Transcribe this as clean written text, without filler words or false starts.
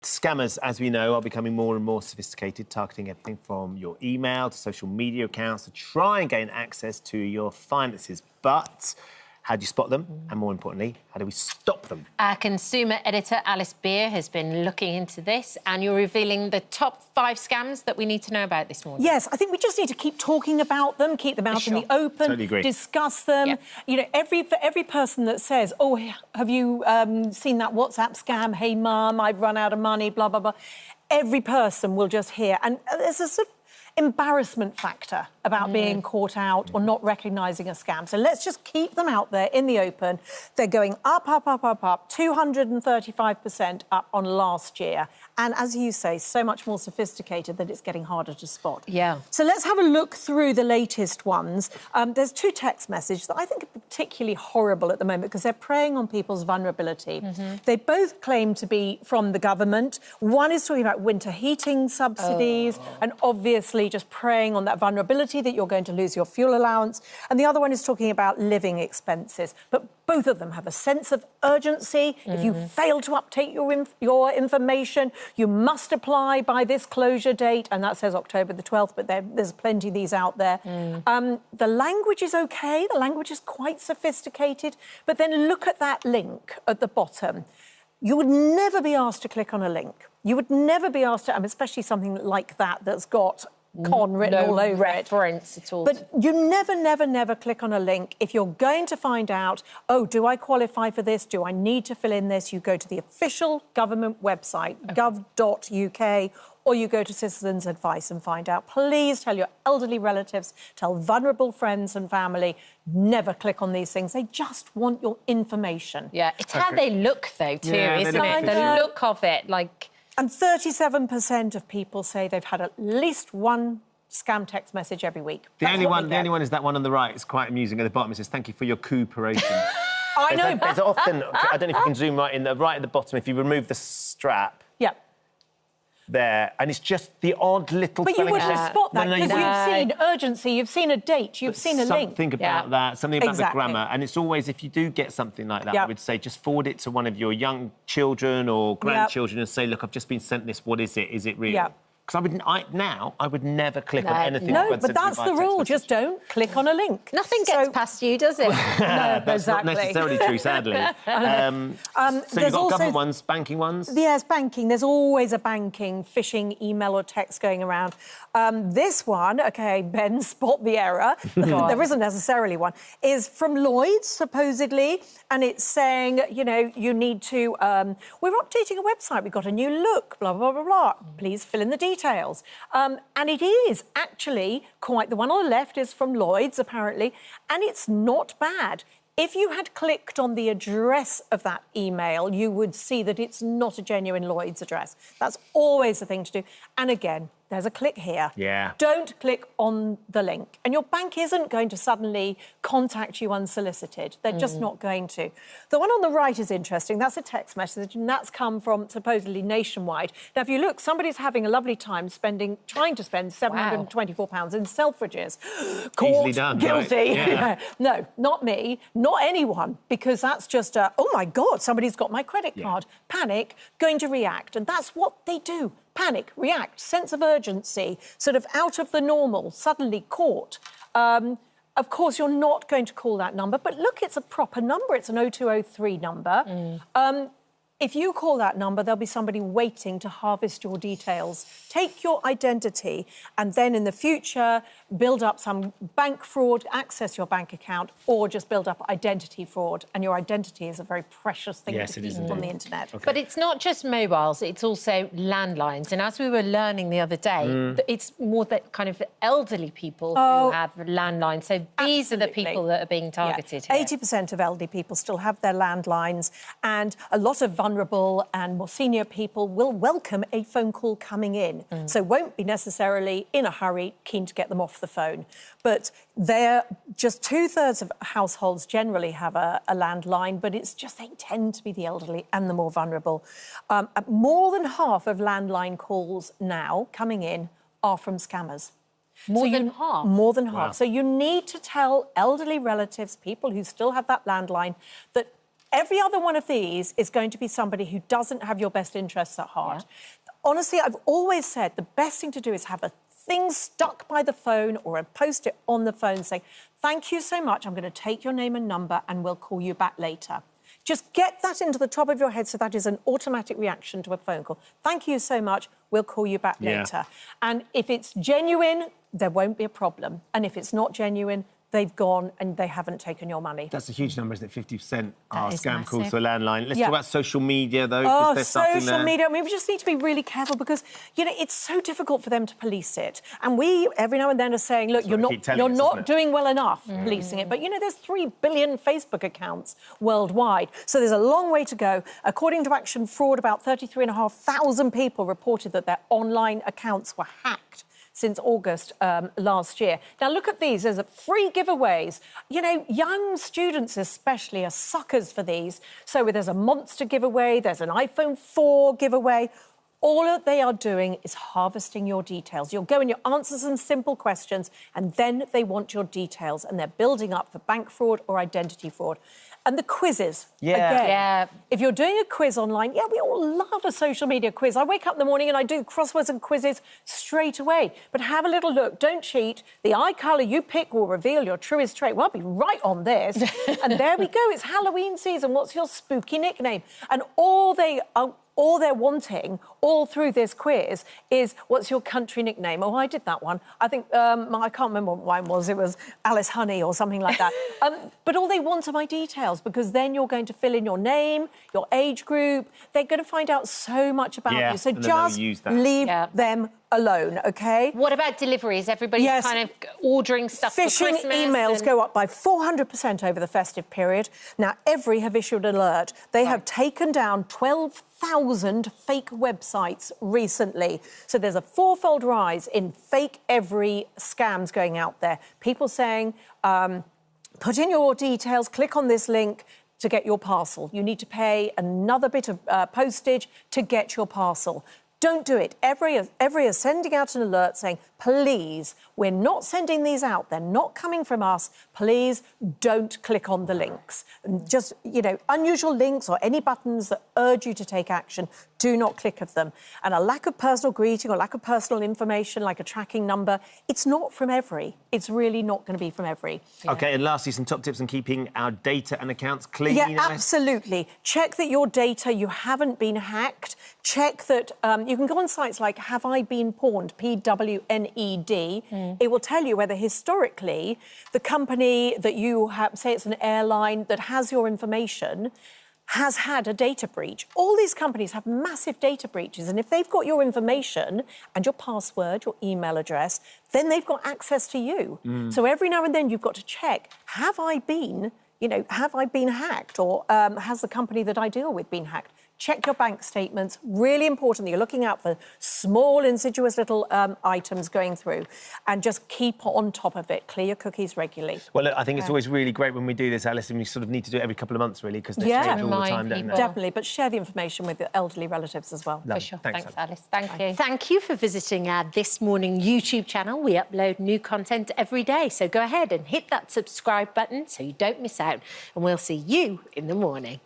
Scammers, as we know, are becoming more and more sophisticated, targeting everything from your email to social media accounts to try and gain access to your finances. But how do you spot them? And more importantly, how do we stop them? Our consumer editor, Alice Beer, has been looking into this, and you're revealing the top 5 scams that we need to know about this morning. Yes, I think we just need to keep talking about them, keep them out in the open, Totally agree. discuss them. Yep. You know, for every person that says, oh, have you seen that WhatsApp scam? Hey, Mum, I've run out of money, blah, blah, blah. Every person will just hear. And there's a sort of embarrassment factor about being caught out or not recognising a scam. So let's just keep them out there in the open. They're going up, 235% up on last year. And as you say, so much more sophisticated that it's getting harder to spot. Yeah. So let's have a look through the latest ones. There's 2 text messages that I think are particularly horrible at the moment because they're preying on people's vulnerability. They both claim to be from the government. One is talking about winter heating subsidies and obviously just preying on that vulnerability that you're going to lose your fuel allowance. And the other one is talking about living expenses. But both of them have a sense of urgency. If you fail to update your information, you must apply by this closure date. And that says October the 12th, but there's plenty of these out there. The language is OK. The language is quite sophisticated. But then look at that link at the bottom. You would never be asked to click on a link. You would never be asked to, especially something like that that's got con written all over reference it. at all. But you never click on a link. If you're going to find out, oh, do I qualify for this? Do I need to fill in this? You go to the official government website, gov.uk, or you go to Citizens Advice and find out. Please tell your elderly relatives, tell vulnerable friends and family, never click on these things. They just want your information. Yeah, it's how they look, though, too, isn't it? fishy. The look of it, like... And 37% of people say they've had at least one scam text message every week. The only one is that one on the right. It's quite amusing. At the bottom it says, "Thank you for your cooperation." I know. There's often, I don't know if you can zoom right at the bottom, if you remove the strap. Yeah. There, and it's just the odd little... But you wouldn't spot that because you've seen urgency, you've seen a date, you've seen a link. Something about that, something about the grammar. And it's always, if you do get something like that, I would say just forward it to one of your young children or grandchildren and say, look, I've just been sent this, what is it? Is it real? Because I would never click on anything. No, but that's the rule. Just don't click on a link. Nothing gets past you, does it? No, that's not necessarily true, sadly. So you've got government ones, banking ones? Yes, banking. There's always a banking, phishing email or text going around. This one, OK, Ben, spot the error. There isn't necessarily one. Is from Lloyds, supposedly, and it's saying, you know, you need to... we're updating a website. We've got a new look, blah, blah, blah, blah. Please fill in the details. And it is actually quite... The one on the left is from Lloyds, apparently, and it's not bad. If you had clicked on the address of that email, you would see that it's not a genuine Lloyds address. That's always the thing to do. And again, there's a click here. Yeah. Don't click on the link. And your bank isn't going to suddenly contact you unsolicited. They're just not going to. The one on the right is interesting. That's a text message, and that's come from supposedly Nationwide. Now, if you look, somebody's having a lovely time trying to spend £724 in Selfridges. Caught, easily done, guilty. Right? Yeah. No, not me, not anyone, because that's just oh, my God, somebody's got my credit card. Panic, going to react. And that's what they do. Panic, react, sense of urgency, sort of out of the normal, suddenly caught. Of course, you're not going to call that number, but look, it's a proper number. It's an 0203 number. If you call that number, there'll be somebody waiting to harvest your details. Take your identity and then in the future, build up some bank fraud, access your bank account, or just build up identity fraud. And your identity is a very precious thing to keep on the internet. But it's not just mobiles, it's also landlines. And as we were learning the other day, it's more that kind of elderly people who have landlines. So these are the people that are being targeted here. 80% of elderly people still have their landlines, and a lot of vulnerable and more senior people will welcome a phone call coming in. So won't be necessarily in a hurry, keen to get them off the phone. But they're just 2/3 of households generally have a landline, but it's just they tend to be the elderly and the more vulnerable. More than half of landline calls now coming in are from scammers. More than half? More than half. Wow. So you need to tell elderly relatives, people who still have that landline, that Every other one of these is going to be somebody who doesn't have your best interests at heart. Yeah. Honestly, I've always said the best thing to do is have a thing stuck by the phone or a post-it on the phone saying, thank you so much, I'm going to take your name and number and we'll call you back later. Just get that into the top of your head so that is an automatic reaction to a phone call. Thank you so much, we'll call you back later. And if it's genuine, there won't be a problem. And if it's not genuine, they've gone and they haven't taken your money. That's a huge number, isn't it? 50% are scam calls to a landline. Let's talk about social media, though. Oh, social media. I mean, we just need to be really careful because, you know, it's so difficult for them to police it. And we, every now and then, are saying, look, you're not doing well enough policing it. But, you know, there's 3 billion Facebook accounts worldwide. So there's a long way to go. According to Action Fraud, about 33,500 people reported that their online accounts were hacked since August last year. Now, look at these. There's free giveaways. You know, young students especially are suckers for these. So there's a monster giveaway, there's an iPhone 4 giveaway. All that they are doing is harvesting your details. You'll go and you answer some simple questions, and then they want your details, and they're building up for bank fraud or identity fraud. And the quizzes, again. If you're doing a quiz online, we all love a social media quiz. I wake up in the morning and I do crosswords and quizzes straight away. But have a little look, don't cheat. The eye colour you pick will reveal your truest trait. Well, I'll be right on this. And there we go, it's Halloween season. What's your spooky nickname? And all they're wanting all through this quiz is, what's your country nickname? Oh, I did that one. I think, I can't remember what mine was. It was Alice Honey or something like that. But all they want are my details, because then you're going to fill in your name, your age group. They're going to find out so much about you. So just leave them alone, OK? What about deliveries? Everybody's kind of ordering stuff for Christmas. Phishing emails go up by 400% over the festive period. Now, Every have issued an alert. They have taken down 12,000 fake websites recently. So there's a 4-fold rise in fake Every scams going out there. People saying, put in your details, click on this link to get your parcel. You need to pay another bit of postage to get your parcel. Don't do it. Every is sending out an alert saying, please, we're not sending these out. They're not coming from us. Please don't click on the links. Just, you know, unusual links or any buttons that urge you to take action, do not click of them. And a lack of personal greeting or lack of personal information, like a tracking number, it's not from Every. It's really not going to be from Every. OK, and lastly, some top tips on keeping our data and accounts clean. Yeah, absolutely. Check that your data, you haven't been hacked. Check that you can go on sites like Have I Been Pawned, PWNED. It will tell you whether historically the company that you have, say it's an airline that has your information, has had a data breach. All these companies have massive data breaches, and if they've got your information and your password, your email address, then they've got access to you. So every now and then you've got to check, have I been hacked, or has the company that I deal with been hacked? Check your bank statements. Really important that you're looking out for small, insidious little items going through, and just keep on top of it. Clear your cookies regularly. Well, look, I think it's always really great when we do this, Alice, and we sort of need to do it every couple of months, really, because they change all the time, don't they? Definitely, but share the information with the elderly relatives as well. For sure. Thanks, Alice. Thank you. Thank you for visiting our This Morning YouTube channel. We upload new content every day, so go ahead and hit that subscribe button so you don't miss out, and we'll see you in the morning.